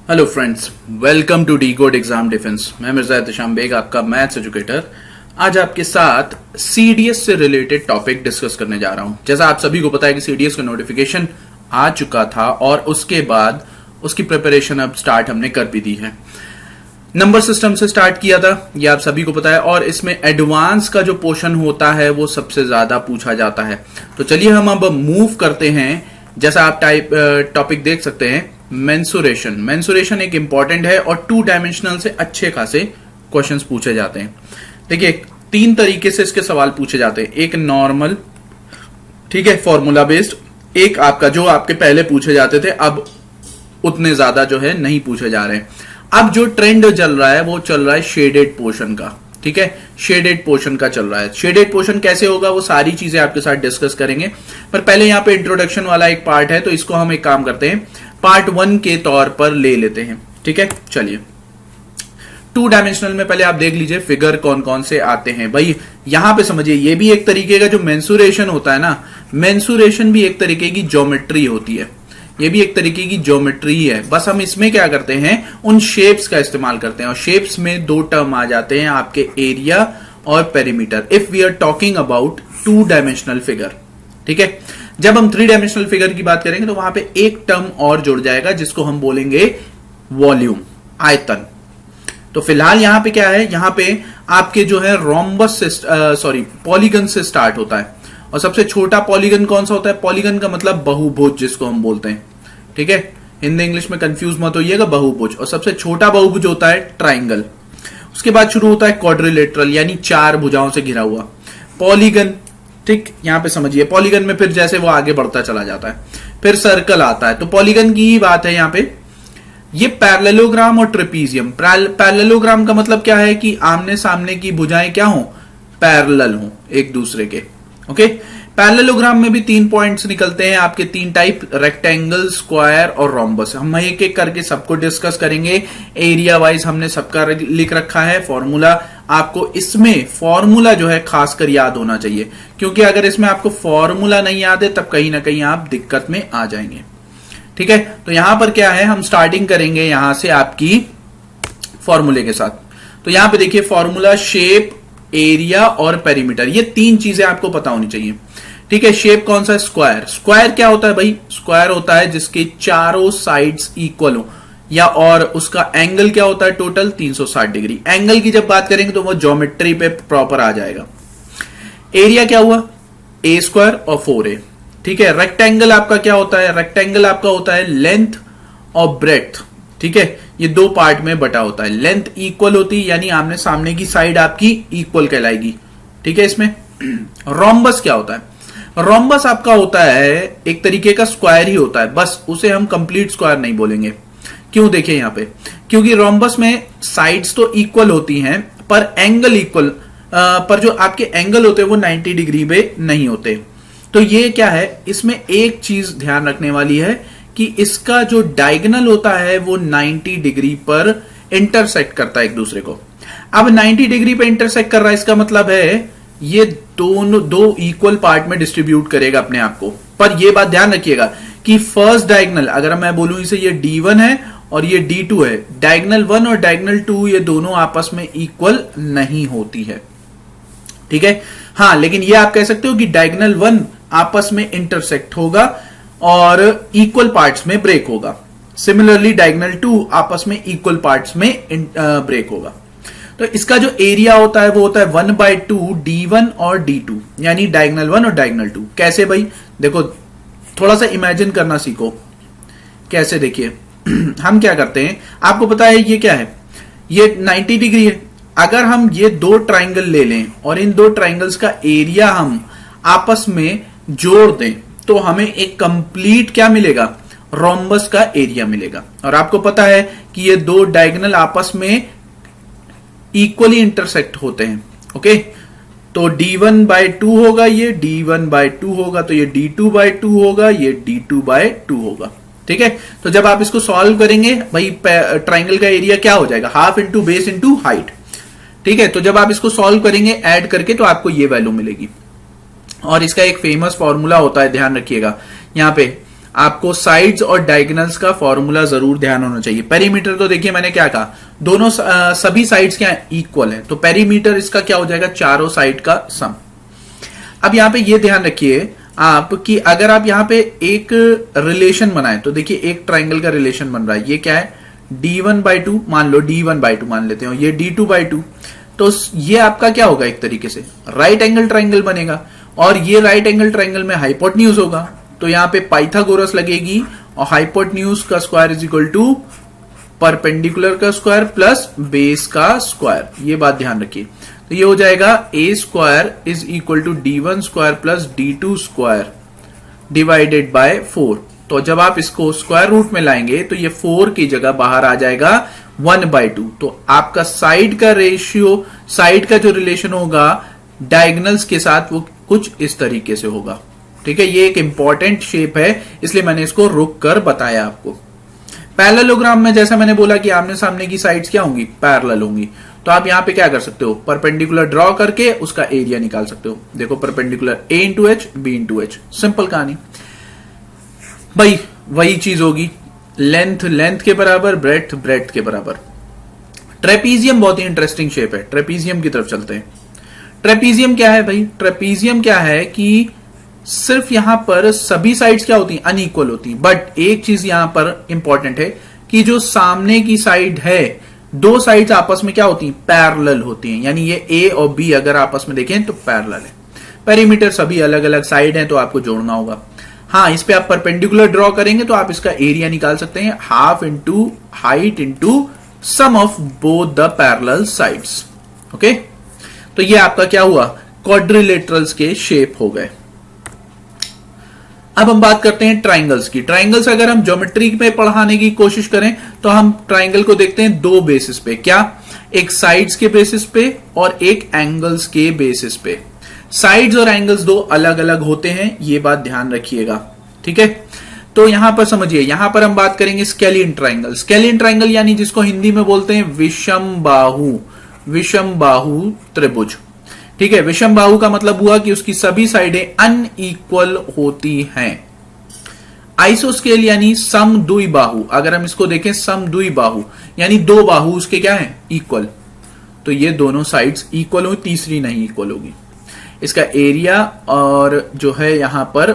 Hello friends, welcome to the code exam defence. मैं मिर्जा एहतशाम बेग, आपका maths educator. आज आपके साथ सीडीएस से रिलेटेड टॉपिक डिस्कस करने जा रहा हूं। जैसा आप सभी को पता है कि सीडीएस का नोटिफिकेशन आ चुका था और उसके बाद उसकी प्रिपरेशन अब स्टार्ट हमने कर भी दी है। नंबर सिस्टम से स्टार्ट किया था, ये आप सभी को पता है, और इसमें एडवांस का जो पोर्शन होता है वो सबसे ज्यादा पूछा जाता है। तो चलिए हम अब मूव करते हैं। जैसा आप टॉपिक देख सकते हैं, मेंसुरेशन एक इंपॉर्टेंट है और 2 डायमेंशनल से अच्छे खासे क्वेश्चंस पूछे जाते हैं। देखिए, 3 तरीके से इसके सवाल पूछे जाते हैं। एक नॉर्मल, ठीक है, फॉर्मूला बेस्ड। एक आपका जो आपके पहले पूछे जाते थे, अब उतने ज्यादा जो है नहीं पूछे जा रहे हैं। अब जो ट्रेंड चल रहा है वो चल रहा है शेडेड पोर्शन का। ठीक है, शेडेड पोर्शन का चल रहा है। शेडेड पोर्शन कैसे होगा वो सारी चीजें आपके साथ डिस्कस करेंगे, पर पहले यहां पे इंट्रोडक्शन वाला एक पार्ट है, तो इसको हम एक काम करते हैं, पार्ट 1 के तौर पर ले लेते हैं। ठीक है, चलिए 2 डायमेंशनल में पहले आप देख लीजिए फिगर कौन कौन से आते हैं। भाई यहां पे समझिए, ये भी एक तरीके का जो मेंसुरेशन होता है ना, मेंसुरेशन भी एक तरीके की ज्योमेट्री होती है। ये भी एक तरीके की ज्योमेट्री ही है, बस हम इसमें क्या करते हैं, उन शेप्स का इस्तेमाल करते हैं। और शेप्स में 2 टर्म आ जाते हैं आपके, एरिया और perimeter, if we are talking about 2 dimensional figure. ठीक है, जब हम 3 डायमेंशनल फिगर की बात करेंगे तो वहां पे एक टर्म और जुड़ जाएगा जिसको हम बोलेंगे वॉल्यूम, आयतन। तो फिलहाल यहां पे क्या है, यहां पे आपके जो है रोम्बस से पॉलीगन से स्टार्ट होता है। और सबसे छोटा पॉलीगन कौन सा होता है? पॉलीगन का मतलब बहुभुज जिसको हम बोलते हैं। ठीक है, हिंदी इंग्लिश में कंफ्यूज मत होइएगा, बहुभुज। और सबसे छोटा बहुभुज होता है ट्राइंगल। उसके बाद शुरू होता है क्वाड्रिलेटरल, यानी 4 भुजाओं से घिरा हुआ पॉलीगन। ठीक, यहां पे समझिए, पॉलीगन में फिर जैसे वो आगे बढ़ता चला जाता है, फिर सर्कल आता है। तो पॉलीगन की ही बात है यहां पे। ये पैरेललोग्राम और ट्रेपीजियम। पैरेललोग्राम का मतलब क्या है कि आमने सामने की भुजाएं क्या हो, पैरेलल हो एक दूसरे के। ओके, पैरेललोग्राम में भी 3 पॉइंट्स निकलते हैं आपके, 3 टाइप, रेक्टेंगल, स्क्वायर और रोम्बस। हम एक एक करके सबको डिस्कस करेंगे। एरिया वाइज हमने सबका लिख रखा है फॉर्मूला। आपको इसमें फॉर्मूला जो है खासकर याद होना चाहिए, क्योंकि अगर इसमें आपको फॉर्मूला नहीं याद है तब कहीं ना कहीं आप दिक्कत में आ जाएंगे। ठीक है, तो यहां पर क्या है, हम स्टार्टिंग करेंगे यहां से आपकी फॉर्मूले के साथ। तो यहां पे देखिए, फॉर्मूला, शेप, एरिया और पेरीमीटर, ये 3 चीजें आपको पता होनी चाहिए। ठीक है, शेप कौन सा है? स्क्वायर। स्क्वायर क्या होता है भाई? स्क्वायर होता है जिसके चारों साइड्स इक्वल हो, या और उसका एंगल क्या होता है? Total 360 degree. एंगल की जब बात करेंगे तो वो ज्योमेट्री पे प्रॉपर आ जाएगा। एरिया क्या हुआ? ए स्क्वायर और 4a। ठीक है, रेक्टेंगल आपका क्या होता है? रेक्टेंगल आपका होता है लेंथ और ब्रेड्थ। ठीक है, ये 2 पार्ट में बटा होता है। लेंथ इक्वल होती है, यानी आमने सामने की साइड आपकी इक्वल कहलाएगी। ठीक है, इसमें रोम्बस क्या होता है? रोम्बस आपका होता है एक तरीके का स्क्वायर ही होता है, बस उसे हम कंप्लीट स्क्वायर नहीं बोलेंगे। क्यों? देखिए यहां पे, क्योंकि रोम्बस में साइड्स तो इक्वल होती हैं पर एंगल इक्वल, पर जो आपके एंगल होते हैं वो 90 डिग्री पे नहीं होते। तो ये क्या है, इसमें एक चीज ध्यान रखने वाली है कि इसका जो डायगोनल होता है वो 90 डिग्री पर इंटरसेक्ट करता है एक दूसरे को। अब 90 डिग्री पे इंटरसेक्ट कर रहा है, इसका मतलब है ये दोनों 2 इक्वल पार्ट में डिस्ट्रीब्यूट करेगा अपने आप को। पर ये बात ध्यान रखिएगा कि फर्स्ट डायगोनल, अगर मैं बोलूं इसे, ये D1 है और ये D2 है, डायगोनल 1 और डायगोनल 2 ये दोनों आपस में इक्वल नहीं होती है। ठीक है, हाँ, लेकिन ये आप कह सकते हो कि डायगोनल 1 आपस में इंटरसेक्ट होगा और इक्वल पार्ट्स में ब्रेक होगा। सिमिलरली डायगोनल 2 आपस में इक्वल पार्ट्स में ब्रेक होगा। तो इसका जो एरिया होता है वो होता है 1/2 D1 और D2, यानी डायगोनल 1 और डायगोनल 2। कैसे भाई? देखो, थोड़ा सा इमेजिन करना सीखो। कैसे? देखिए हम क्या करते हैं, आपको पता है ये क्या है, ये 90 डिग्री है। अगर हम ये 2 ट्राइंगल ले लें और इन 2 ट्राइंगल्स का एरिया हम आपस में जोड़ दें तो हमें एक कंप्लीट क्या मिलेगा? रोम्बस का एरिया मिलेगा। और आपको पता है कि ये 2 डायगोनल आपस में इक्वली इंटरसेक्ट होते हैं। ओके, तो D1/2 होगा, ये D1/2 होगा, तो ये D2/2 होगा, ये D2/2 होगा। ठीक है, तो जब आप इसको सॉल्व करेंगे भाई, ट्राइंगल का एरिया क्या हो जाएगा? Half into base into height. ठीक है, तो जब आप इसको सॉल्व करेंगे ऐड करके तो आपको ये वैल्यू मिलेगी। और इसका एक फेमस फॉर्मूला होता है, ध्यान रखिएगा, यहां पे आपको साइड्स और डायगोनल्स का फॉर्मूला जरूर ध्यान होना चाहिए। पेरीमीटर तो देखिए मैंने क्या कहा, दोनों सभी साइड्स क्या इक्वल है, तो पेरीमीटर इसका क्या हो जाएगा, चारों साइड का सम। अब यहां पे ये ध्यान रखिए आप कि अगर आप यहां पे एक रिलेशन बनाए तो देखिए एक ट्राइंगल का रिलेशन बन रहा है, ये क्या है d1/2 मान लो, d1/2 मान लेते हो, ये d2/2, तो ये आपका क्या होगा, एक तरीके से राइट एंगल ट्राइंगल बनेगा, और ये राइट एंगल ट्राइंगल में हाइपोटेन्यूज होगा, तो यहां पे पाइथागोरस लगेगी, और हाइपोटेन्यूज का square is equal to perpendicular का स्क्वायर प्लस बेस का स्क्वायर, ये बात ध्यान रखिए। तो ये हो जाएगा a square is equal to d1 square plus d2 square divided by 4। तो जब आप इसको स्क्वायर रूट में लाएंगे तो ये 4 की जगह बाहर आ जाएगा 1/2। तो आपका साइड का रेशियो, साइड का जो रिलेशन होगा डायगोनल्स के साथ वो कुछ इस तरीके से होगा। ठीक है, ये एक इंपॉर्टेंट शेप है, इसलिए मैंने इसको रुक कर बताया आपको। पैरेललोग्राम में जैसा मैंने बोला कि आमने सामने की साइड्स क्या होंगी, पैरेलल होंगी, तो आप यहां पे क्या कर सकते हो, परपेंडिकुलर ड्रॉ करके उसका एरिया निकाल सकते हो। देखो perpendicular a into H, B into H, simple कहानी भाई, वही चीज होगी, लेंथ लेंथ के बराबर, ब्रेड्थ ब्रेड्थ के बराबर। ट्रेपीजियम बहुत ही इंटरेस्टिंग शेप है, ट्रेपीजियम की तरफ चलते हैं। ट्रेपीजियम क्या है भाई, ट्रेपीजियम क्या है कि सिर्फ यहां पर सभी साइड्स क्या होती हैं, अनइक्वल होती हैं, बट एक चीज यहां पर इंपॉर्टेंट है कि जो सामने की साइड है, दो साइड्स आपस में क्या होती हैं, पैरेलल होती हैं, यानी ये ए और बी अगर आपस में देखें तो पैरेलल है। पेरीमीटर सभी अलग अलग साइड हैं तो आपको जोड़ना होगा। हाँ, इस पे आप परपेंडिकुलर ड्रॉ करेंगे तो आप इसका एरिया निकाल सकते हैं, half into height into sum of both the parallel sides. Okay, तो ये आपका क्या हुआ, क्वाड्रिलेटरल्स के शेप हो गए। अब हम बात करते हैं ट्राइंगल्स की। ट्राइंगल्स अगर हम ज्योमेट्री में पढ़ाने की कोशिश करें तो हम ट्राइंगल को देखते हैं दो बेसिस पे, क्या, एक साइड्स के बेसिस पे और एक एंगल्स के बेसिस पे। साइड्स और एंगल्स दो अलग अलग होते हैं, ये बात ध्यान रखिएगा। ठीक है, तो यहां पर समझिए, यहां पर हम बात करेंगे स्केलियन ट्राइंगल। स्केलियन ट्राइंगल यानी जिसको हिंदी में बोलते हैं विषम बाहु त्रिभुज। ठीक है, विषम बाहु का मतलब हुआ कि उसकी सभी साइडें अनइक्वल होती हैं। आइसोस्केल यानी समद्विबाहु, अगर हम इसको देखें समद्विबाहु यानी दो बाहु उसके क्या है, इक्वल, तो ये दोनों साइड्स इक्वल हो, तीसरी नहीं इक्वल होगी। इसका एरिया और जो है यहां पर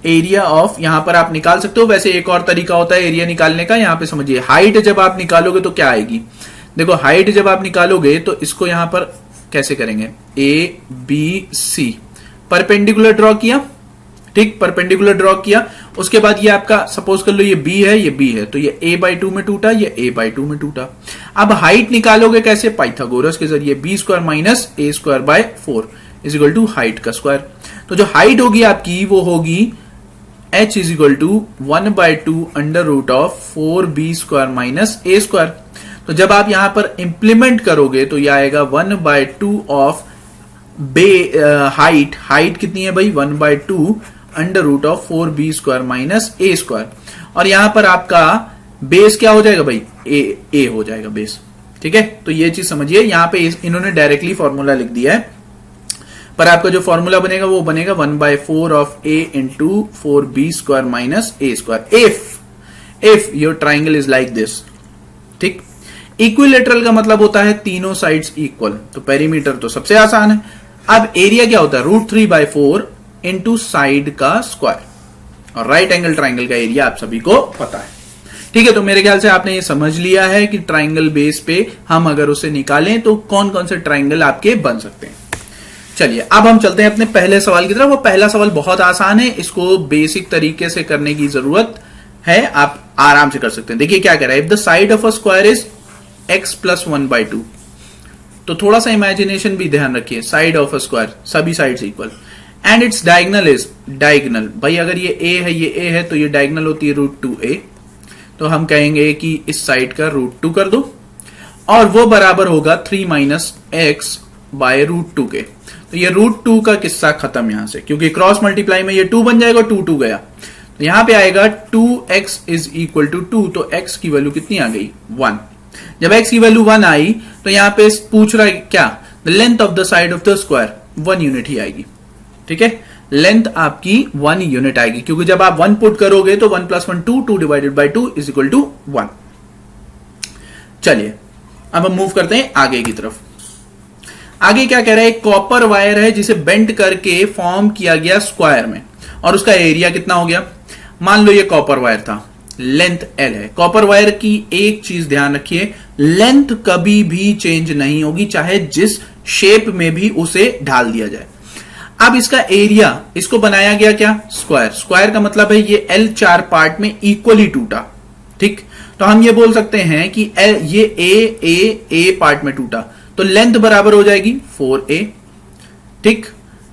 एरिया ऑफ, यहां पर आप निकाल सकते हो। वैसे एक और तरीका होता है एरिया निकालने का, यहां पे समझिए हाइट जब आप निकालोगे तो क्या आएगी, देखो हाइट जब आप निकालोगे तो इसको यहां पर कैसे करेंगे, A B C, perpendicular draw किया, ठीक, परपेंडिकुलर ड्रॉ किया, उसके बाद ये आपका सपोज कर लो ये बी है, ये बी है, तो ये a/2 में टूटा, ये a/2 में टूटा। अब हाइट निकालोगे कैसे, पाइथागोरस के जरिए, b square minus a square by 4 is equal to height का स्क्वायर। तो जो हाइट होगी आपकी वो होगी h is equal to 1/2 under root of 4b square minus a square. तो जब आप यहां पर इंप्लीमेंट करोगे तो यह आएगा 1/2 ऑफ हाइट कितनी है भाई, 1/2 under root of 4b square minus a square, और यहां पर आपका बेस क्या हो जाएगा भाई, a हो जाएगा बेस। ठीक है, तो ये चीज समझिए, यहां पे इन्होंने डायरेक्टली फॉर्मूला लिख दिया है, पर आपका जो फॉर्मूला बनेगा वो बनेगा 1/4 of a into 4b square minus a square if your triangle is like this. ठीक, इक्विलेटरल का मतलब होता है तीनों साइड्स इक्वल, तो पेरीमीटर तो सबसे आसान है। अब एरिया क्या होता है, √3/4 इंटू साइड का स्क्वायर, और राइट एंगल ट्राइंगल का एरिया आप सभी को पता है। ठीक है, तो मेरे ख्याल से आपने ये समझ लिया है कि ट्राइंगल बेस पे हम अगर उसे निकालें तो कौन कौन से ट्राइंगल आपके बन सकते हैं। चलिए अब हम चलते हैं अपने पहले सवाल की तरफ। वो पहला सवाल बहुत आसान है, इसको बेसिक तरीके से करने की जरूरत है, आप आराम से कर सकते हैं। देखिए क्या कह रहा है, if the side of a square is x plus 1/2, तो थोड़ा सा इमेजिनेशन भी ध्यान रखिए, साइड ऑफ अ स्क्वायर सभी sides equal, and its diagonal is, diagonal भाई अगर ये a है, ये a है, तो ये डायगोनल होती है √2a, तो हम कहेंगे कि इस साइड का √2 कर दो, और वो बराबर होगा 3 माइनस एक्स बाय √2 के। तो ये √2 का किस्सा खत्म यहां से, क्योंकि क्रॉस मल्टीप्लाई में ये 2 बन जाएगा, 2 गया, तो यहां पे आएगा 2x इज इक्वल टू 2, तो x की वैल्यू कितनी आ गई, 1। जब x की वैल्यू 1 आई तो यहां पे पूछ रहा है क्या, the length of the side of the square 1 unit ही आएगी। ठीक है, लेंथ आपकी 1 यूनिट आएगी, क्योंकि जब आप 1 पुट करोगे तो 1 + 1 2, 2 divided by 2 is equal to 1। चलिए अब हम मूव करते हैं आगे की तरफ। आगे क्या कह रहा है, एक कॉपर वायर है जिसे बेंड करके फॉर्म किया गया स्क्वायर में, और उसका एरिया कितना हो गया। मान लो ये कॉपर वायर था, लेंथ L है। कॉपर वायर की एक चीज ध्यान रखिए, लेंथ कभी भी चेंज नहीं होगी, चाहे जिस शेप में भी उसे ढाल दिया जाए। अब इसका एरिया, इसको बनाया गया क्या, स्क्वायर। स्क्वायर का मतलब है ये L 4 पार्ट में इक्वली टूटा, ठीक। तो हम ये बोल सकते हैं कि ये A पार्ट में टूटा, तो लेंथ बराबर हो जाएगी 4A, ठीक,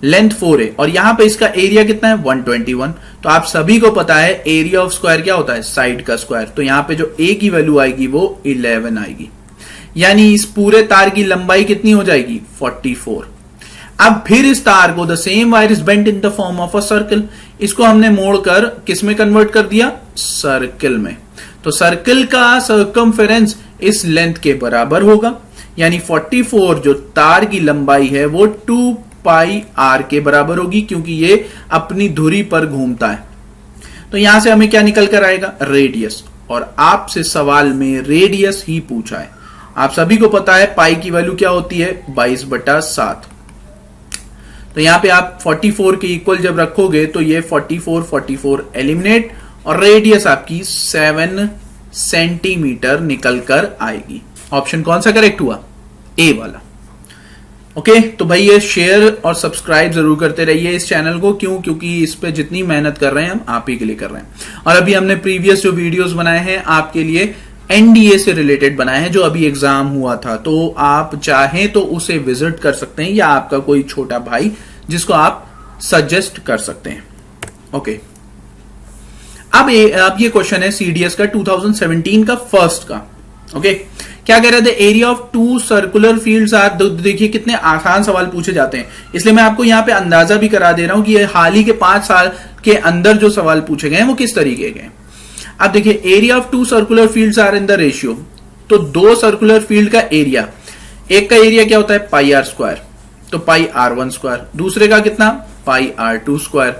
लेंथ 4A, और यहां पे इसका एरिया कितना है 121। तो आप सभी को पता है एरिया ऑफ स्क्वायर क्या होता है, साइड का स्क्वायर। तो यहां पे जो A की वैल्यू आएगी वो 11 आएगी, यानी इस पूरे तार की लंबाई कितनी हो जाएगी 44। अब फिर इस तार को the same wire is bent in the form of a circle, इसको हमने मोड़कर किस में कन्वर्ट कर दिया, सर्कल में। तो सर्कल का सर्कमफेरेंस इस लेंथ के बराबर होगा, यानी 44 जो तार की लंबाई है वो 2πr के बराबर होगी, क्योंकि ये अपनी धुरी पर घूमता है। तो यहां से हमें क्या निकल कर आएगा, रेडियस। और आपसे सवाल में रेडियस ही पूछा है। आप सभी को पता है पाई की वैल्यू क्या होती है, 22/7। तो यहां पे आप 44 के इक्वल जब रखोगे तो ये 44 एलिमिनेट, और रेडियस आपकी 7 सेंटीमीटर निकल कर आएगी। ऑप्शन कौन सा करेक्ट हुआ, ए वाला। ओके, तो भाई ये शेयर और सब्सक्राइब जरूर करते रहिए इस चैनल को। क्यों, क्योंकि इस पे जितनी मेहनत कर रहे हैं हम आप ही के लिए कर रहे हैं। और अभी हमने प्रीवियस जो वीडियोस बनाए हैं आपके लिए एनडीए से रिलेटेड बनाए हैं, जो अभी एग्जाम हुआ था, तो आप चाहें तो उसे विजिट कर सकते हैं, या आपका कोई छोटा भाई जिसको आप सजेस्ट कर सकते हैं। ओके, अब ये क्वेश्चन है सीडीएस का 2017 का फर्स्ट का। ओके, क्या कह रहे थे, area of 2 circular fields are. देखिए कितने आसान सवाल पूछे जाते हैं, इसलिए मैं आपको यहां पे अंदाजा भी करा दे रहा हूं कि ये हाल ही के 5 साल के अंदर जो सवाल पूछे गए हैं वो किस तरीके के हैं। अब देखिए, area of 2 circular fields are in the ratio. तो 2 सर्कुलर फील्ड का एरिया, एक का एरिया क्या होता है πr², तो πr1², दूसरे का कितना πr2²।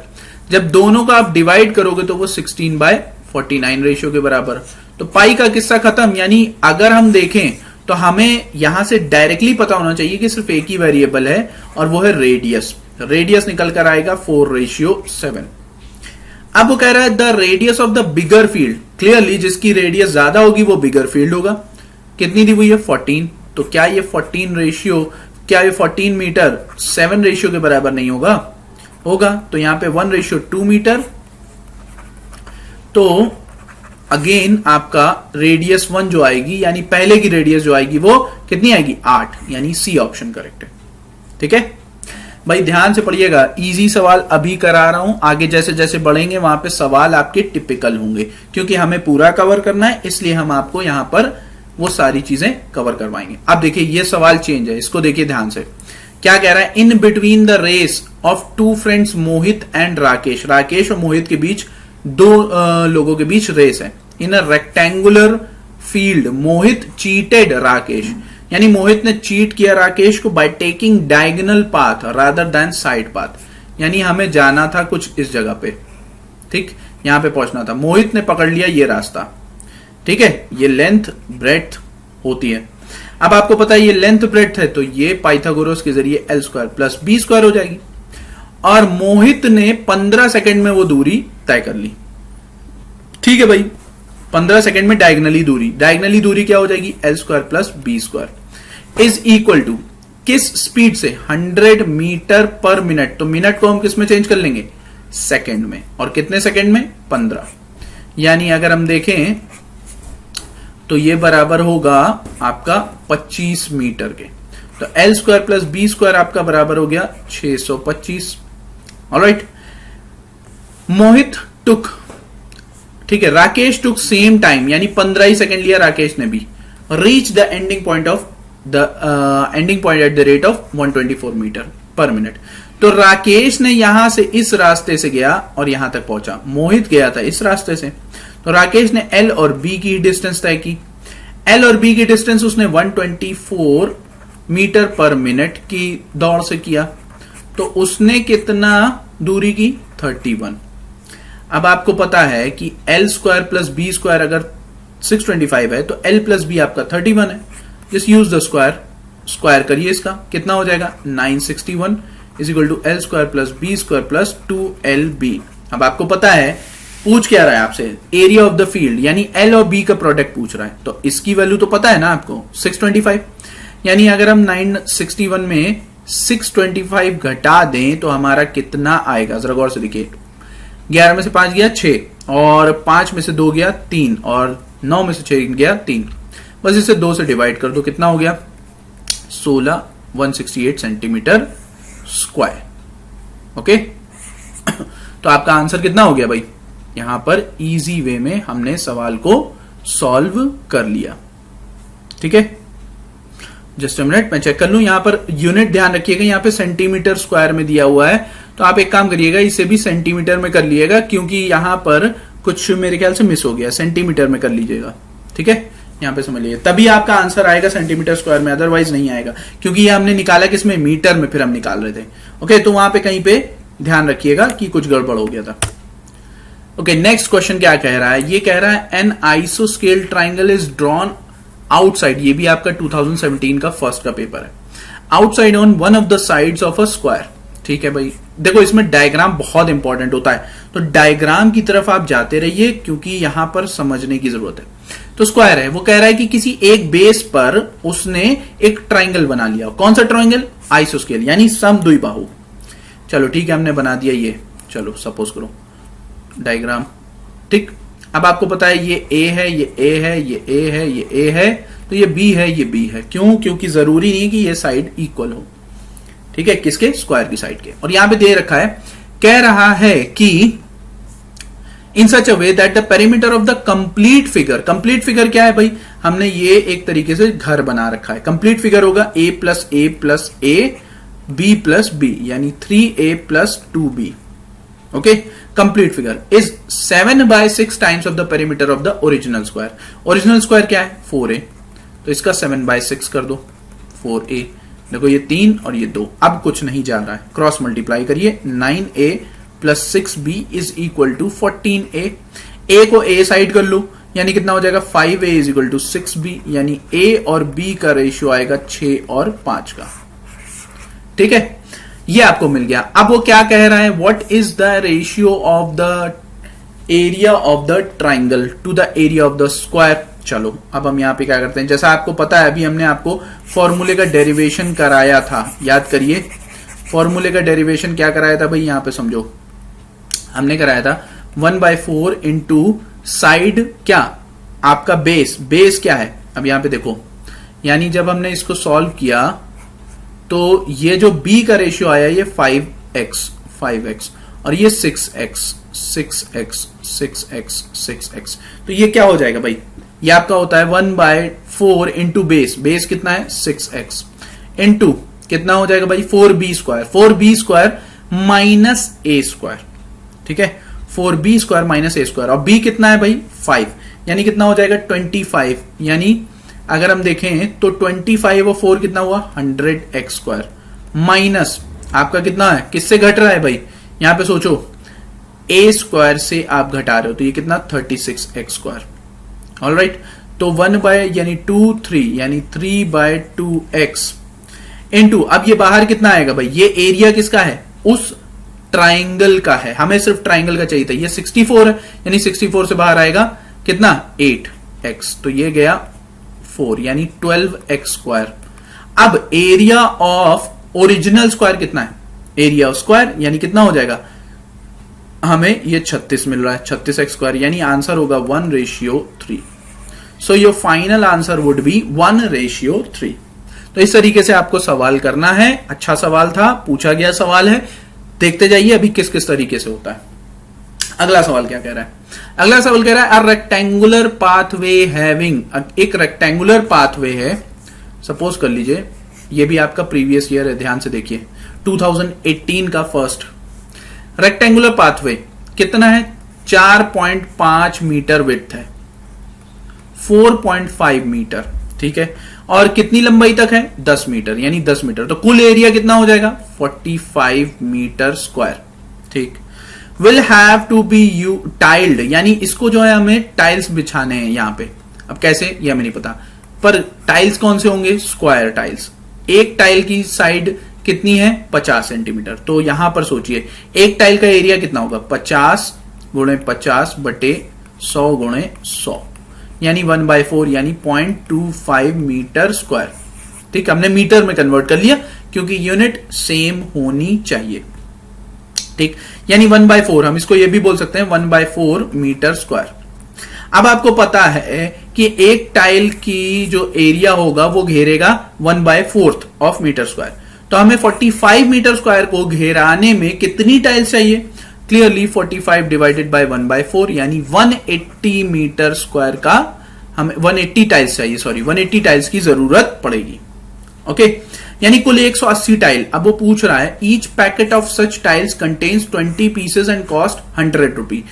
जब दोनों का आप डिवाइड करोगे तो वो 16/49 रेशियो के बराबर। तो पाई का किस्सा खत्म, यानी अगर हम देखें तो हमें यहां से डायरेक्टली पता होना चाहिए कि सिर्फ एक ही वेरिएबल है, और वो है रेडियस। रेडियस निकल कर आएगा 4:7। अब वो कह रहा है the radius of the bigger field, clearly जिसकी रेडियस ज्यादा होगी वो बिगर फील्ड होगा। कितनी दी हुई है 14। तो क्या ये 14 मीटर 7 रेशियो के बराबर नहीं होगा, होगा। तो यहां पे 1:2 मीटर। तो अगेन आपका रेडियस 1 जो आएगी, यानी पहले की रेडियस जो आएगी वो कितनी आएगी 8, यानी सी ऑप्शन करेक्ट है। ठीक है भाई, ध्यान से पढ़िएगा, इजी सवाल अभी करा रहा हूं, आगे जैसे जैसे बढ़ेंगे वहां पे सवाल आपके टिपिकल होंगे, क्योंकि हमें पूरा कवर करना है, इसलिए हम आपको यहां पर वो सारी चीजें कवर करवाएंगे। अब देखिए ये सवाल चेंज है, इसको देखिए ध्यान से। क्या कह रहा है, in between the race of 2 friends Mohit and Rakesh. Rakesh और मोहित के बीच 2 लोगों के बीच रेस है। In a rectangular field Mohit cheated Rakesh, यानी मोहित ने चीट किया राकेश को by taking diagonal path rather than side path. यानी हमें जाना था कुछ इस जगह पे, ठीक, यहां पे पहुंचना था, मोहित ने पकड़ लिया ये रास्ता। ठीक है, ये लेंथ ब्रेड्थ होती है। अब आपको पता है ये लेंथ ब्रेड्थ है, तो ये पाइथागोरस के जरिए L² प्लस B² हो जाएगी। और मोहित ने 15 सेकंड में वो दूरी तय कर ली। ठीक है भाई, 15 सेकंड में डायगोनली दूरी क्या हो जाएगी L² plus B² is equal to किस स्पीड से, 100 मीटर पर मिनट। तो मिनट को हम किस में चेंज कर लेंगे, सेकंड में, और कितने सेकंड में 15। यानी अगर हम देखें तो ये बराबर होगा आपका 25 मीटर के। तो L² प्लस B² आपका बराबर हो गया 625। ऑलराइट, मोहित टुक, ठीक है, राकेश टुक सेम टाइम, यानी 15 ही सेकंड लिया राकेश ने भी, reach the ending point at the rate of 124 metre per minute. तो राकेश ने यहां से इस रास्ते से गया और यहां तक पहुंचा, मोहित गया था इस रास्ते से। तो राकेश ने L और B की डिस्टेंस तय की। L और B की डिस्टेंस उसने 124 मीटर पर मिनट की दौड़ से किया। तो उसने कितना दूरी की 31। अब आपको पता है कि L square plus B square अगर 625 है तो एल प्लस बी आपका 31 है। Just use the square, square करिए इसका, कितना हो जाएगा 961 is equal to L square plus B square plus 2LB। अब आपको पता है पूछ क्या रहा है आपसे, एरिया ऑफ द फील्ड, यानी एल और बी का प्रोडक्ट पूछ रहा है, तो इसकी वैल्यू तो पता है ना आपको 625, यानी अगर हम 961 में 625 घटा दें तो हमारा कितना आएगा, जरा गौर से देखिए। 11 में से 5 गया 6, और 5 में से 2 गया 3, और 9 में से 6 गया 3, बस इसे 2 से डिवाइड कर दो, कितना हो गया 16, 168 सेंटीमीटर स्क्वायर। ओके तो आपका आंसर कितना हो गया भाई, यहां पर इजी वे में हमने सवाल को सॉल्व कर लिया। ठीक है, जस्ट अ मिनट मैं चेक कर लूं, यहां पर यूनिट ध्यान रखिएगा, यहां पे सेंटीमीटर स्क्वायर में दिया हुआ है, तो आप एक काम करिएगा इसे भी सेंटीमीटर में कर लिएगा, क्योंकि यहां पर कुछ मेरे ख्याल से मिस हो गया, सेंटीमीटर में कर लीजिएगा। ठीक है, यहां पे समझ लीजिए, तभी आपका आंसर आएगा सेंटीमीटर स्क्वायर में, अदरवाइज नहीं आएगा, क्योंकि ये हमने निकाला किसमें, मीटर में, फिर हम निकाल रहे थे। ओके तो वहां पे कहीं पे ध्यान रखिएगा कि कुछ गड़बड़ हो गया था। ओके नेक्स्ट क्वेश्चन क्या कह रहा है, ये कह रहा है एन आइसोस्केल ट्राइंगल इज ड्रॉन आउटसाइड, ये भी आपका 2017 का फर्स्ट का पेपर है, outside on one of the sides of a square. ठीक है भाई, देखो इसमें डायग्राम बहुत इंपॉर्टेंट होता है, तो डायग्राम की तरफ आप जाते रहिए, क्योंकि यहां पर समझने की जरूरत है। तो स्क्वायर है, वो कह रहा है कि किसी एक बेस पर उसने एक ट्राइंगल बना लिया, कौन सा ट्राइंगल, आइसोस्केल, यानी समद्विबाहु। चलो ठीक है, हमने बना दिया ये, चलो सपोज करो डायग्राम। ठीक, अब आपको पता है ये ए है, ये ए है, ये ए है, ये ए है, तो ये बी है, ये बी है, क्यों, क्योंकि जरूरी नहीं कि ये साइड इक्वल हो। ठीक है, किसके, स्क्वायर की साइड के। और यहां पे दे रखा है, कह रहा है कि in such a way that the perimeter of the complete figure, complete figure क्या है भाई, हमने ये एक तरीके से घर बना रखा है, कंप्लीट फिगर होगा a plus A plus A B plus B, यानी 3a plus 2b। Okay, complete figure is 7/6 times of the perimeter of the original square. Original square क्या है 4a, तो इसका 7/6 कर दो, 4a, देखो ये 3 और ये 2, अब कुछ नहीं जा रहा है, क्रॉस मल्टीप्लाई करिए, 9a plus 6b is equal to 14a, a को a साइड कर लो, यानी कितना हो जाएगा 5a is equal to 6b, यानी a और b का रेशियो आएगा 6 और 5 का। ठीक है, ये आपको मिल गया। अब वो क्या कह रहा है, what is the ratio of the area of the triangle to the area of the square. चलो अब हम यहां पे क्या करते हैं, जैसा आपको पता है अभी हमने आपको फॉर्मूले का डेरिवेशन कराया था, याद करिए फॉर्मूले का डेरिवेशन क्या कराया था भाई, यहां पे समझो, हमने कराया था 1/4 इंटू साइड, क्या आपका बेस, बेस क्या है, अब यहां पे देखो, यानी जब हमने इसको सॉल्व किया तो ये जो b का रेशियो आया ये 5x और ये 6x, तो ये क्या हो जाएगा भाई, ये आपका होता है 1/4 इंटू बेस, बेस कितना है 6x, इंटू कितना हो जाएगा भाई 4b square minus a square. ठीक है, 4b square minus a square, और b कितना है भाई 5, यानी कितना हो जाएगा 25, यानी अगर हम देखें तो 25 और 4 कितना हुआ 100x स्क्वायर, माइनस आपका कितना है, किससे घट रहा है भाई, यहां पे सोचो a स्क्वायर से आप घटा रहे हो, तो ये कितना 36x स्क्वायर। ऑलराइट, तो 1 यानी 3 यानी 3/2x इंटू, अब ये बाहर कितना आएगा भाई, ये एरिया किसका है, उस ट्राइंगल का है, हमें सिर्फ ट्राइंगल का चाहिए था, ये 64 है, यानी 64 से बाहर आएगा कितना 8x, तो ये गया 4 यानी 12x स्क्वायर। अब एरिया ऑफ ओरिजिनल स्क्वायर कितना है, एरिया ऑफ स्क्वायर यानी कितना हो जाएगा, हमें ये 36 मिल रहा है, 36x स्क्वायर, यानी आंसर होगा 1/3। So your final answer would be 1/3। तो इस तरीके से आपको सवाल करना है, अच्छा सवाल था, पूछा गया सवाल है, देखते जाइए अभी किस किस तरीके से होता है। अगला सवाल क्या कह रहा है, अगला सवाल कह रहा है अ रेक्टेंगुलर पाथवे हैविंग, एक रेक्टेंगुलर पाथवे है, सपोज कर लीजिए ये भी आपका प्रीवियस ईयर है, ध्यान से देखिए 2018 का फर्स्ट रेक्टेंगुलर पाथवे कितना है 4.5 मीटर विड्थ है, 4.5 मीटर, ठीक है, और कितनी लंबाई तक है 10 मीटर, यानी 10 मीटर, तो कुल एरिया कितना हो जाएगा 45 मीटर स्क्वायर। ठीक। Will have to be you tiled, यानी इसको जो है हमें टाइल्स बिछाने हैं यहां पे। अब कैसे ये हमें नहीं पता, पर टाइल्स कौन से होंगे? Square tiles. एक टाइल की साइड कितनी है? 50 सेंटीमीटर। तो यहां पर सोचिए एक टाइल का एरिया कितना होगा? 50 गुणे 50 बटे 100 गुणे 100, यानी 1/4 यानी 0.25 मीटर स्क्वायर। ठीक, हमने मीटर में कन्वर्ट कर लिया क्योंकि यूनिट सेम होनी चाहिए। ठीक, यानी 1/4, हम इसको ये भी बोल सकते हैं 1/4 मीटर स्क्वायर। अब आपको पता है कि एक टाइल की जो एरिया होगा वो घेरेगा 1/4 ऑफ मीटर स्क्वायर, तो हमें 45 मीटर स्क्वायर को घेराने में कितनी टाइल्स चाहिए? क्लियरली 45 डिवाइडेड बाय 1/4 यानी 180 मीटर स्क्वायर का हमें 180 टाइल्स चाहिए, सॉरी 180 टाइल्स की जरूरत पड़ेगी। ओके, यानी कुल 180 टाइल। अब वो पूछ रहा है each packet of such tiles contains 20 pieces and cost 100 रुपी।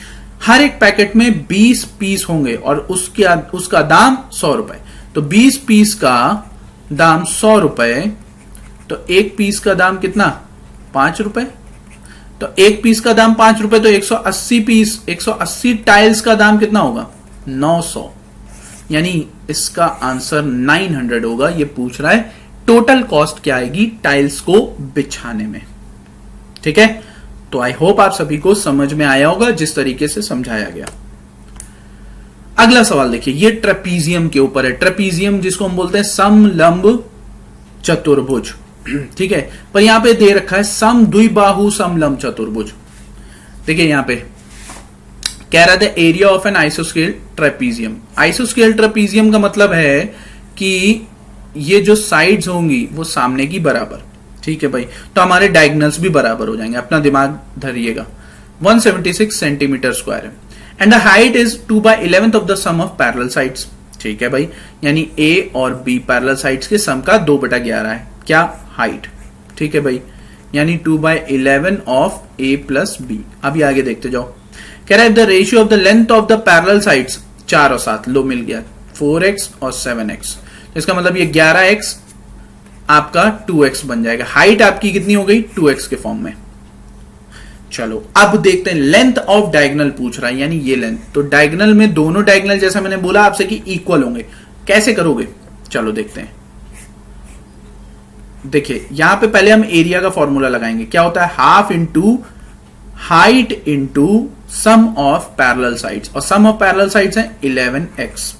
हर एक पैकेट में 20 पीस होंगे और उसका दाम 100 रुपए। तो 20 पीस का दाम 100 रुपए, तो एक पीस का दाम कितना? 5 रुपए। तो एक पीस का दाम 5 रुपए, तो 180 टाइल्स का दाम कितना होगा? 900, यानी इसका आंसर 900 होगा। ये पूछ रहा है टोटल कॉस्ट क्या आएगी टाइल्स को बिछाने में। ठीक है, तो आई होप आप सभी को समझ में आया होगा जिस तरीके से समझाया गया। अगला सवाल देखिए, ये ट्रेपीजियम के ऊपर है। ट्रेपीजियम जिसको हम बोलते हैं समलंब चतुर्भुज। ठीक है, पर यहां पे दे रखा है सम द्विबाहु समलंब चतुर्भुज। देखिए यहां पे कह रहा था area of N आइसोस्केल trapezium. आइसोस्केल trapezium का मतलब है कि ये जो साइड्स होंगी वो सामने की बराबर। ठीक है भाई, तो हमारे डायगोनल्स भी बराबर हो जाएंगे। अपना दिमाग धरिएगा। 176 सेंटीमीटर स्क्वायर है and the height is 2/11 of the sum of parallel sides. ठीक है भाई, यानी ए और बी पैरेलल साइड्स के सम का 2/11 है क्या? हाइट। ठीक है भाई, यानी 2/11 ऑफ ए प्लस बी। अभी आगे देखते जाओ। कह रहा है the ratio of the length of the parallel sides 4 और 7 लो मिल गया 4x और 7x। इसका मतलब ये 11x आपका 2x बन जाएगा। हाइट आपकी कितनी हो गई? 2x के फॉर्म में। चलो अब देखते हैं लेंथ ऑफ डायगोनल पूछ रहा है, यानी ये लेंथ। तो डायगोनल में दोनों डायगोनल जैसा मैंने बोला आपसे कि इक्वल होंगे। कैसे करोगे? चलो देखते हैं। देखिए यहां पे पहले हम एरिया का फॉर्मूला लगाएंगे। क्या होता है? Half into height into sum of parallel sides, और सम ऑफ पैरेलल साइड्स है 11x।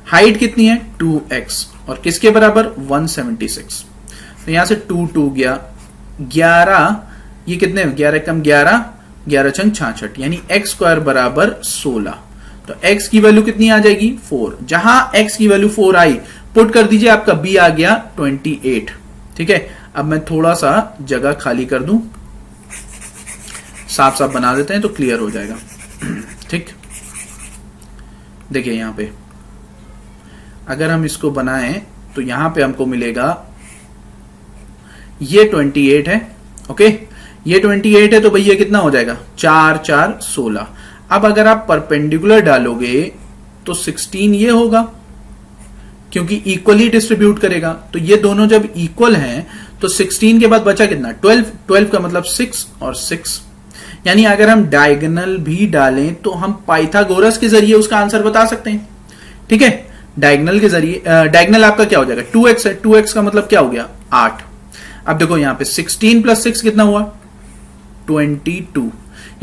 हाइट कितनी है? 2x, और किसके बराबर? 176। तो यहां से 2 गया 11, ये कितने? 11 कम 11, 11 छंग 66, यानी x स्क्वायर बराबर 16। तो x की वैल्यू कितनी आ जाएगी? 4। जहां x की वैल्यू 4 आई, पुट कर दीजिए, आपका b आ गया 28। ठीक है, अब मैं थोड़ा सा जगह खाली कर दूं, साफ साफ बना देते हैं तो क्लियर हो जाएगा। ठीक, देखिए यहां पे अगर हम इसको बनाएं तो यहां पे हमको मिलेगा ये 28 है। ओके, ये 28 है, तो भैया कितना हो जाएगा? 4 4 16। अब अगर आप परपेंडिकुलर डालोगे तो 16 ये होगा, क्योंकि इक्वली डिस्ट्रीब्यूट करेगा। तो ये दोनों जब इक्वल हैं तो 16 के बाद बचा कितना? 12। 12 का मतलब 6 और 6, यानी अगर हम डायगोनल भी डालें तो हम पाइथागोरस के जरिए उसका आंसर बता सकते हैं। ठीक है, डायगोनल के जरिए। डायगोनल आपका क्या हो जाएगा? 2x है। 2x का मतलब क्या हो गया? 8। अब देखो यहां पे 16 प्लस 6 कितना हुआ? 22।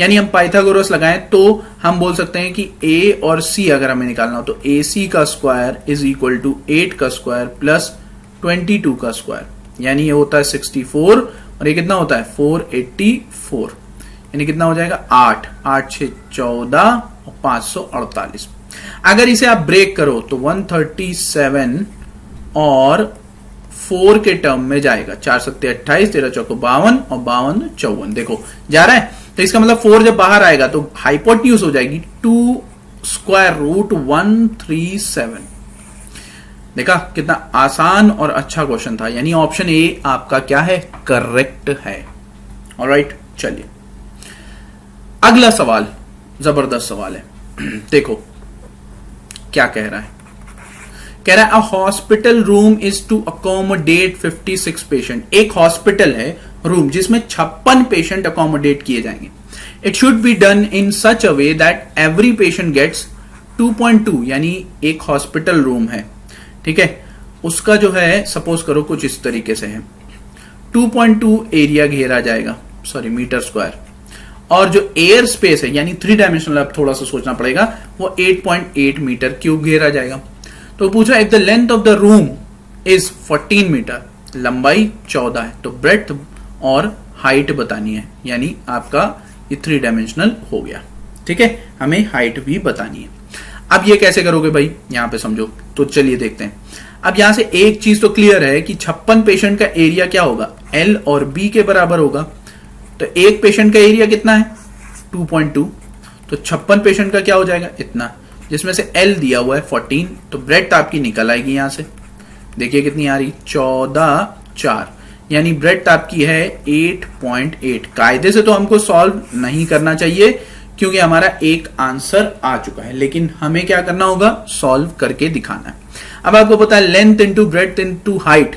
यानी हम पाइथागोरस लगाएं तो हम बोल सकते हैं कि a और c अगर हमें निकालना हो तो ac का स्क्वायर इज इक्वल टू 8 का स्क्वायर प्लस 22 का स्क्वायर, यानी ये होता है 64 और ये कितना होता है? 484। यानी कितना हो जाएगा? 8 8 6 14 और 548। अगर इसे आप ब्रेक करो तो 137 और 4 के टर्म में जाएगा। 4 7 28, 13 चौको 52 और 52 54। देखो जा रहा है, तो इसका मतलब 4 जब बाहर आएगा तो हाइपोटेन्यूज हो जाएगी 2 स्क्वायर रूट 137। देखा कितना आसान और अच्छा क्वेश्चन था, यानी ऑप्शन ए आपका क्या है? करेक्ट है। ऑलराइट, चलिए अगला सवाल जबरदस्त सवाल है। देखो क्या कह रहा है। कह रहा है a hospital room is to accommodate 56 patient. एक हॉस्पिटल है रूम जिसमें 56 पेशेंट अकोमोडेट किए जाएंगे, it should be done in such a way that every patient gets 2.2, यानी एक हॉस्पिटल रूम है, ठीक है, उसका जो है सपोज करो कुछ इस तरीके से है, 2.2 एरिया घेरा जाएगा, सॉरी मीटर स्क्वायर, और जो एयर स्पेस है यानी 3 डायमेंशनल, अब थोड़ा सा सोचना पड़ेगा, वो 8.8 मीटर क्यूब घेरा जाएगा। तो पूछा if the length of the room is 14 metre, लंबाई 14 है, तो ब्रेड्थ और हाइट बतानी है, यानी आपका ये 3 डायमेंशनल हो गया, ठीक है, हमें हाइट भी बतानी है। अब ये कैसे करोगे भाई, यहां पे समझो, तो चलिए देखते हैं। अब यहां से एक चीज तो क्लियर है कि 56 पेशेंट का एरिया क्या होगा, एल और बी के बराबर होगा। तो एक पेशेंट का एरिया कितना है 2.2, तो 56 पेशेंट का क्या हो जाएगा इतना, जिसमें से एल दिया हुआ है 14, तो ब्रेड्थ आपकी निकल आएगी यहां से, देखिए कितनी आ रही, 14 4, यानी ब्रेड्थ आपकी है 8.8। कायदे से तो हमको सॉल्व नहीं करना चाहिए क्योंकि हमारा एक आंसर आ चुका है, लेकिन हमें क्या करना होगा, सॉल्व करके दिखाना है। अब आपको पता है length into breadth into height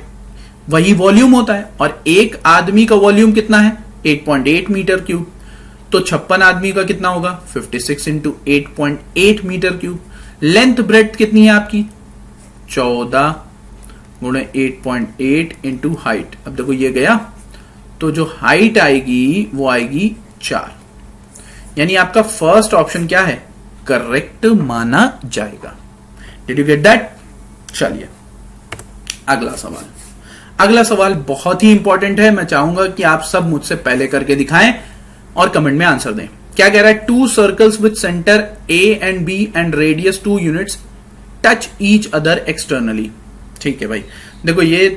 वही वॉल्यूम होता है, और एक आदमी का वॉल्यूम कितना है 8.8 मीटर क्यूब, तो 56 आदमी का कितना होगा 56 into 8.8 metre cube. Length breadth कितनी है आपकी 14 गुणे 8.8 इंटू हाइट, अब देखो ये गया, तो जो हाइट आएगी वो आएगी 4, यानी आपका फर्स्ट ऑप्शन क्या है, करेक्ट माना जाएगा। Did you get that? चलिए अगला सवाल। अगला सवाल बहुत ही इंपॉर्टेंट है, मैं चाहूंगा कि आप सब मुझसे पहले करके दिखाएं और कमेंट में आंसर दें। क्या कह रहा है, 2 circles with centre A and B and radius 2 units touch each other externally. ठीक है भाई, देखो ये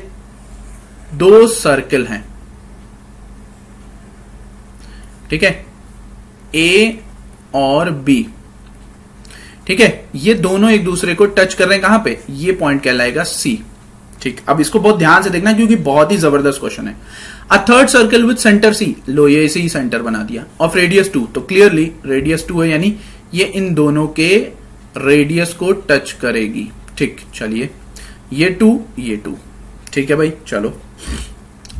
2 सर्कल हैं, ठीक है, ए और बी, ठीक है, ये दोनों एक दूसरे को टच कर रहे हैं, कहां पे, ये पॉइंट कहलाएगा सी। ठीक, अब इसको बहुत ध्यान से देखना क्योंकि बहुत ही जबरदस्त क्वेश्चन है। A third circle with centre C, लो ये इसे ही सेंटर बना दिया, ऑफ रेडियस 2, तो क्लियरली रेडियस 2 है, यानी ये इन दोनों के रेडियस को टच करेगी। ठीक, चलिए ये 2 ये 2, ठीक है भाई, चलो।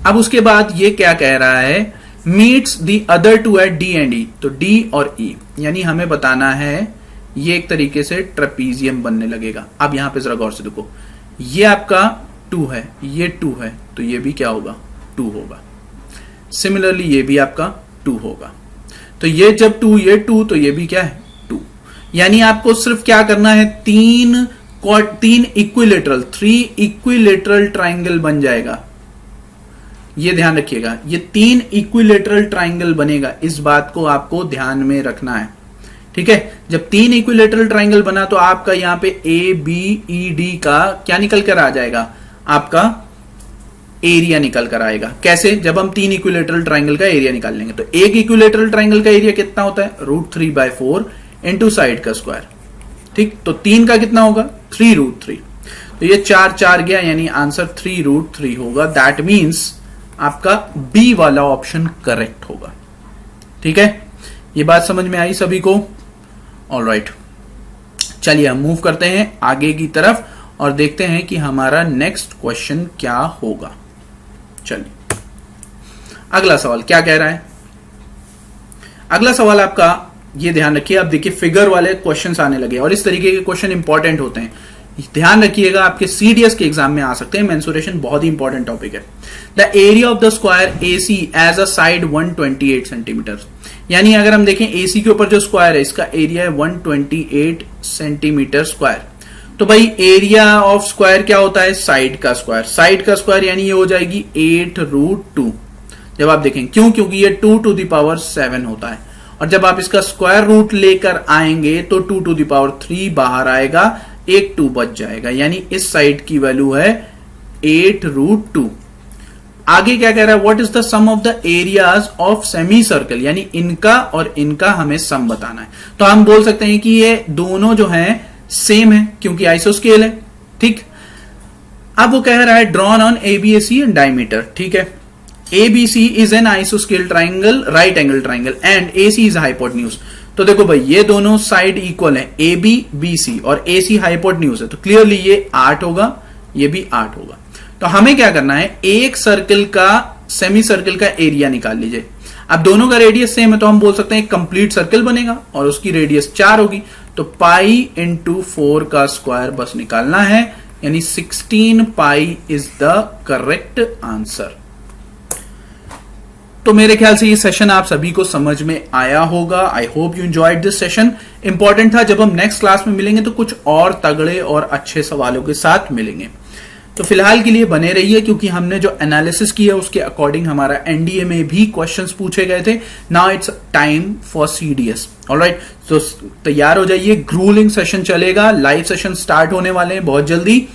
अब उसके बाद ये क्या कह रहा है, meets the other 2 at D and E, तो डी और ई, यानी हमें बताना है ये एक तरीके से ट्रेपीजियम बनने लगेगा। अब यहां पे जरा गौर से देखो, ये आपका 2 है, ये 2 है, तो ये भी क्या होगा 2 होगा। सिमिलरली ये भी आपका 2 होगा, तो ये जब 2 ये 2, तो ये भी क्या है 2, यानी आपको सिर्फ क्या करना है, 3 इक्विलेटरल 3 इक्विलेटरल ट्राइंगल बन जाएगा। ये ध्यान रखिएगा, ये 3 इक्विलेटरल ट्राइंगल बनेगा, इस बात को आपको ध्यान में रखना है, ठीक है। जब 3 इक्विलेटरल ट्राइंगल बना तो आपका यहां पे ए बी ई डी का क्या निकल कर आ जाएगा, आपका एरिया निकल कर आएगा। कैसे, जब हम 3 इक्विलेटरल ट्राइंगल का एरिया निकाल लेंगे, तो एक इक्विलेटरल ट्राइंगल का एरिया कितना होता है, √3/4 इंटू साइड का स्क्वायर। ठीक, तो 3 का कितना होगा 3√3, तो ये 4 4 गया, यानी आंसर 3√3 होगा। दैट मीन्स आपका बी वाला ऑप्शन करेक्ट होगा। ठीक है, ये बात समझ में आई सभी को? ऑलराइट, चलिए हम मूव करते हैं आगे की तरफ और देखते हैं कि हमारा नेक्स्ट क्वेश्चन क्या होगा। चलिए अगला सवाल क्या कह रहा है। अगला सवाल आपका, ये ध्यान रखिए, अब देखिए फिगर वाले क्वेश्चंस आने लगे और इस तरीके के क्वेश्चन इंपॉर्टेंट होते हैं, ध्यान रखिएगा, आपके सीडीएस के एग्जाम में आ सकते हैं। मेंसुरेशन बहुत ही इंपॉर्टेंट टॉपिक है। The area of the square AC as a side 128 centimetre, यानी अगर हम देखें एसी के ऊपर जो स्क्वायर है, इसका एरिया है 128 सेंटीमीटर स्क्वायर। तो भाई एरिया ऑफ स्क्वायर क्या होता है, साइड का स्क्वायर। साइड का स्क्वायर यानी ये हो जाएगी 8√2। जब आप देखें, क्यों, क्योंकि ये 2 to the power 7 होता है, और जब आप इसका स्क्वायर रूट लेकर आएंगे तो 2 to the power 3 बाहर आएगा, एक 2 बच जाएगा, यानी इस साइड की वैल्यू है 8√2। आगे क्या कह रहा है, what is the sum of the areas of semi circle, यानी इनका और इनका हमें सम बताना है। तो हम बोल सकते हैं कि ये दोनों जो हैं सेम है क्योंकि आइसोस्केल है। ठीक, अब वो कह रहा है drawn on ABC and diameter. ठीक है, एबीसी इज एन आइसोस्केल triangle, right angle triangle, and AC is hypotenuse. तो देखो भाई ये दोनों साइड इक्वल है, ए बी बी सी, और ए सी हाइपोटेन्यूज है, तो क्लियरली ये 8 होगा, ये भी 8 होगा। तो हमें क्या करना है, एक सर्कल का सेमी सर्किल का एरिया निकाल लीजिए। अब दोनों का रेडियस सेम है तो हम बोल सकते हैं एक कंप्लीट सर्किल बनेगा और उसकी रेडियस 4 होगी, तो पाई इंटू 4 का स्क्वायर बस निकालना है, यानी 16 pi is the correct answer. तो मेरे ख्याल से ये सेशन आप सभी को समझ में आया होगा। I hope you enjoyed this session. Important था, जब हम नेक्स्ट क्लास में मिलेंगे तो कुछ और तगड़े और अच्छे सवालों के साथ मिलेंगे। तो फिलहाल के लिए बने रहिए, क्योंकि हमने जो एनालिसिस किया उसके अकॉर्डिंग हमारा एनडीए में भी क्वेश्चंस पूछे गए थे। Now it's time for CDS. Alright, तो तैयार हो जाइए, ग्रूलिंग सेशन चलेगा, लाइव सेशन स्टार्ट होने वाले हैं बहुत जल्दी।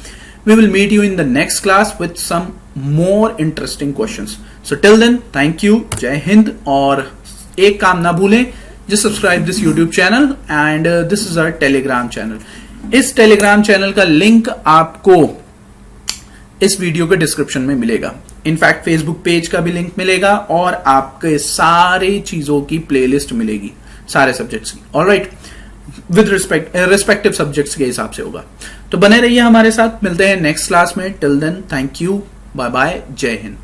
We will meet you in the next class with some more interesting questions. So till then, thank you, जय हिंद। और एक काम ना भूलें, just subscribe this YouTube channel and this is our Telegram channel. इस Telegram channel का link आपको इस वीडियो के डिस्क्रिप्शन में मिलेगा। इनफैक्ट Facebook पेज का भी लिंक मिलेगा और आपके सारे चीजों की प्लेलिस्ट मिलेगी, सारे सब्जेक्ट्स की। ऑलराइट, विद रिस्पेक्टिव सब्जेक्ट्स के हिसाब से होगा। तो बने रहिए हमारे साथ, मिलते हैं नेक्स्ट क्लास में। Till then, thank you, bye bye, जय हिंद।